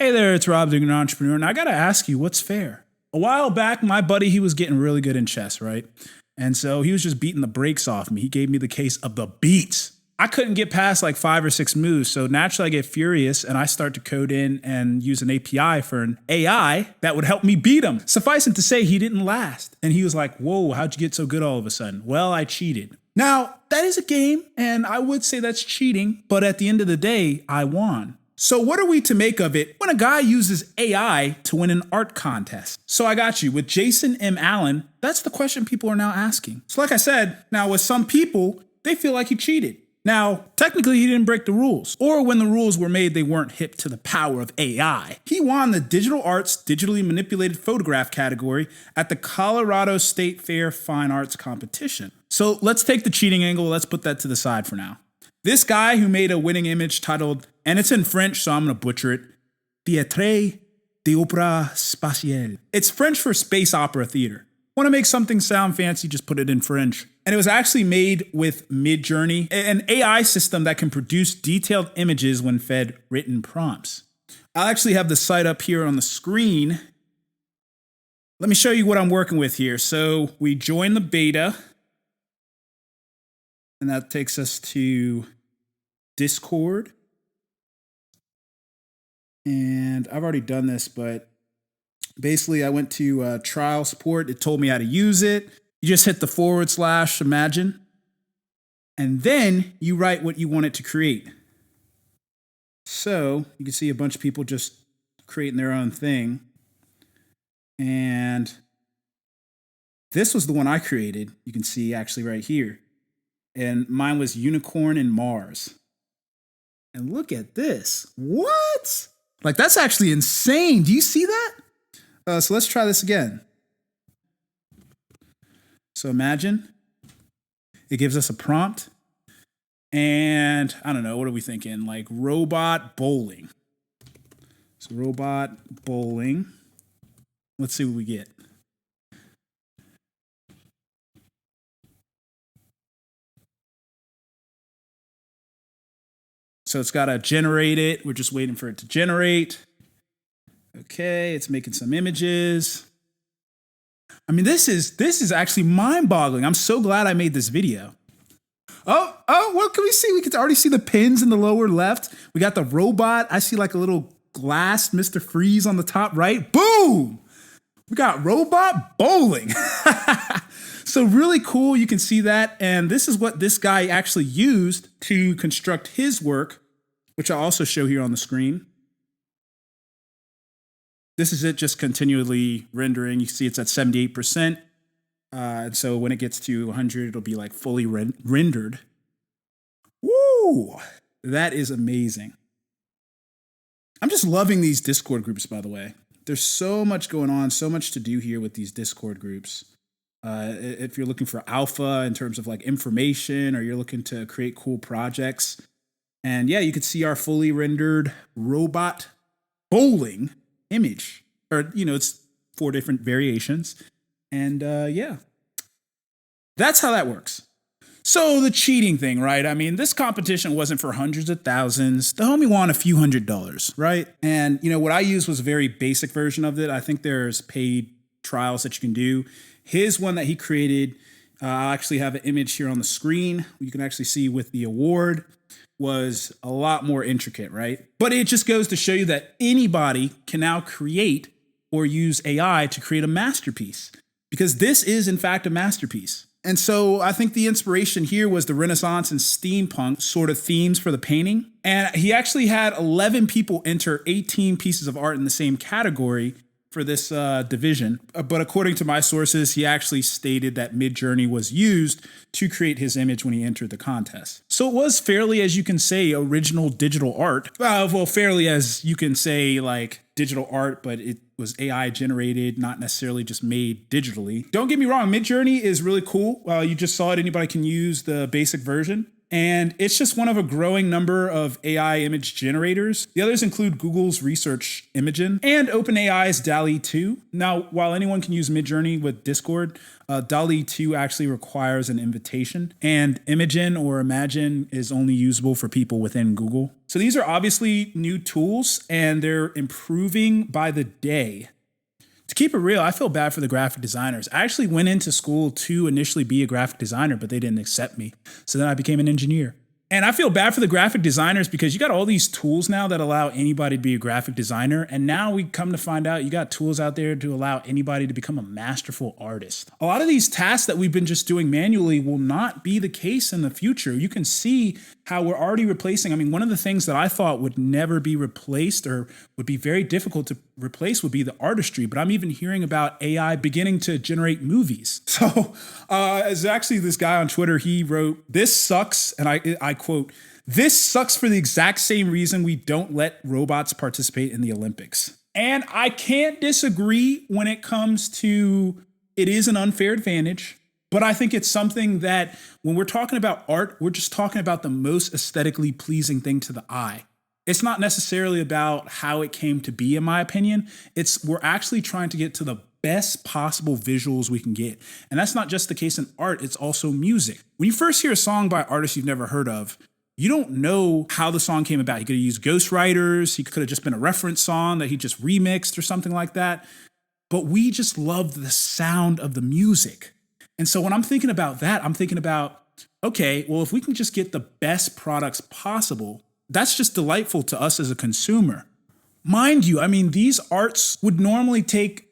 Hey there, it's Rob, the entrepreneur, and I gotta ask you, what's fair? A while back, my buddy, he was getting really good in chess, right? And so he was just beating the brakes off me. He gave me the case of the beats. I couldn't get past like 5 or 6 moves, so naturally I get furious and I start to code in and use an API for an AI that would help me beat him. Suffice it to say, he didn't last. And he was like, whoa, how'd you get so good all of a sudden? Well, I cheated. Now, that is a game, and I would say that's cheating, but at the end of the day, I won. So what are we to make of it when a guy uses AI to win an art contest? So I got you. With Jason M. Allen, that's the question people are now asking. So like I said, now with some people, they feel like he cheated. Now, technically he didn't break the rules, or when the rules were made, they weren't hip to the power of AI. He won the Digital Arts Digitally Manipulated Photograph category at the Colorado State Fair Fine Arts Competition. So let's take the cheating angle. Let's put that to the side for now. This guy who made a winning image titled, and it's in French, so I'm going to butcher it, Théâtre D'opéra Spatial. It's French for space opera theater. Want to make something sound fancy, just put it in French. And it was actually made with Midjourney, an AI system that can produce detailed images when fed written prompts. I'll actually have the site up here on the screen. Let me show you what I'm working with here. So we join the beta. And that takes us to Discord. And I've already done this, but basically I went to trial support. It told me how to use it. You just hit the / imagine. And then you write what you want it to create. So you can see a bunch of people just creating their own thing. And this was the one I created. You can see actually right here. And mine was Unicorn and Mars. And look at this. What? Like, that's actually insane. Do you see that? So let's try this again. So imagine it gives us a prompt. And I don't know, what are we thinking? Like robot bowling. So robot bowling. Let's see what we get. So it's got to generate it. We're just waiting for it to generate. Okay, it's making some images. I mean, this is actually mind-boggling. I'm so glad I made this video. Oh, what can we see? We can already see the pins in the lower left. We got the robot. I see like a little glass Mr. Freeze on the top right. Boom! We got robot bowling. So really cool. You can see that. And this is what this guy actually used to construct his work, which I'll also show here on the screen. This is it just continually rendering. You see it's at 78%. And so when it gets to 100, it'll be like fully rendered. Woo! That is amazing. I'm just loving these Discord groups, by the way. There's so much going on, so much to do here with these Discord groups. If you're looking for alpha in terms of like information, or you're looking to create cool projects. And yeah, you could see our fully rendered robot bowling image, or, you know, it's 4 different variations. And yeah, that's how that works. So the cheating thing, right? I mean, this competition wasn't for hundreds of thousands. The homie won a few $100s, right? And, you know, what I used was a very basic version of it. I think there's paid trials that you can do. His one that he created, I actually have an image here on the screen. You can actually see with the award, was a lot more intricate, right? But it just goes to show you that anybody can now create or use AI to create a masterpiece, because this is in fact a masterpiece. And so I think the inspiration here was the Renaissance and steampunk sort of themes for the painting. And he actually had 11 people enter 18 pieces of art in the same category for this division. But according to my sources, he actually stated that Midjourney was used to create his image when he entered the contest. So it was fairly, as you can say, original digital art. Well, fairly as you can say, like digital art, but it was AI generated, not necessarily just made digitally. Don't get me wrong, Midjourney is really cool. You just saw it. Anybody can use the basic version. And it's just one of a growing number of AI image generators. The others include Google's Research Imagen and OpenAI's DALL-E 2. Now, while anyone can use Midjourney with Discord, DALL-E 2 actually requires an invitation, and Imagen or Imagine is only usable for people within Google. So these are obviously new tools, and they're improving by the day. To keep it real, I feel bad for the graphic designers. I actually went into school to initially be a graphic designer, but they didn't accept me. So then I became an engineer. And I feel bad for the graphic designers because you got all these tools now that allow anybody to be a graphic designer. And now we come to find out you got tools out there to allow anybody to become a masterful artist. A lot of these tasks that we've been just doing manually will not be the case in the future. You can see how we're already replacing. I mean, one of the things that I thought would never be replaced or would be very difficult to replace would be the artistry. But I'm even hearing about AI beginning to generate movies. So as actually this guy on Twitter, he wrote, "This sucks." And I quote, "This sucks for the exact same reason we don't let robots participate in the Olympics." And I can't disagree when it comes to it is an unfair advantage. But I think it's something that when we're talking about art, we're just talking about the most aesthetically pleasing thing to the eye. It's not necessarily about how it came to be, in my opinion. We're actually trying to get to the best possible visuals we can get. And that's not just the case in art, it's also music. When you first hear a song by artists you've never heard of, you don't know how the song came about. He could have used ghostwriters, he could have just been a reference song that he just remixed or something like that. But we just love the sound of the music. And so when I'm thinking about that, I'm thinking about, okay, well, if we can just get the best products possible, that's just delightful to us as a consumer. Mind you, I mean, these arts would normally take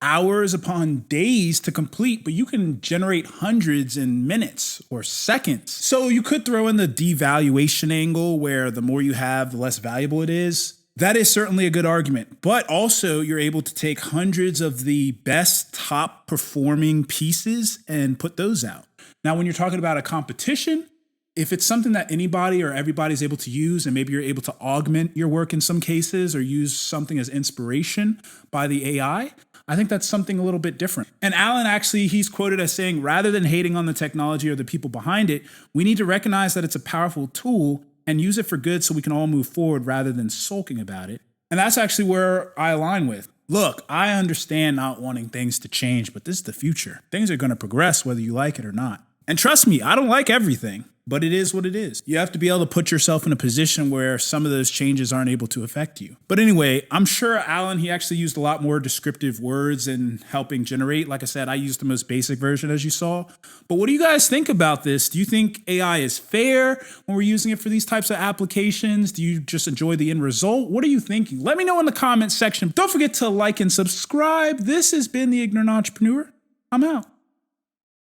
hours upon days to complete, but you can generate hundreds in minutes or seconds. So you could throw in the devaluation angle where the more you have, the less valuable it is. That is certainly a good argument, but also you're able to take hundreds of the best top performing pieces and put those out. Now, when you're talking about a competition, if it's something that anybody or everybody's able to use, and maybe you're able to augment your work in some cases or use something as inspiration by the AI, I think that's something a little bit different. And Alan actually, he's quoted as saying, rather than hating on the technology or the people behind it, we need to recognize that it's a powerful tool and use it for good so we can all move forward rather than sulking about it. And that's actually where I align with. Look, I understand not wanting things to change, but this is the future. Things are going to progress whether you like it or not. And trust me, I don't like everything, but it is what it is. You have to be able to put yourself in a position where some of those changes aren't able to affect you. But anyway, I'm sure Alan, he actually used a lot more descriptive words in helping generate. Like I said, I used the most basic version as you saw. But what do you guys think about this? Do you think AI is fair when we're using it for these types of applications? Do you just enjoy the end result? What are you thinking? Let me know in the comments section. Don't forget to like and subscribe. This has been The Ignorant Entrepreneur. I'm out.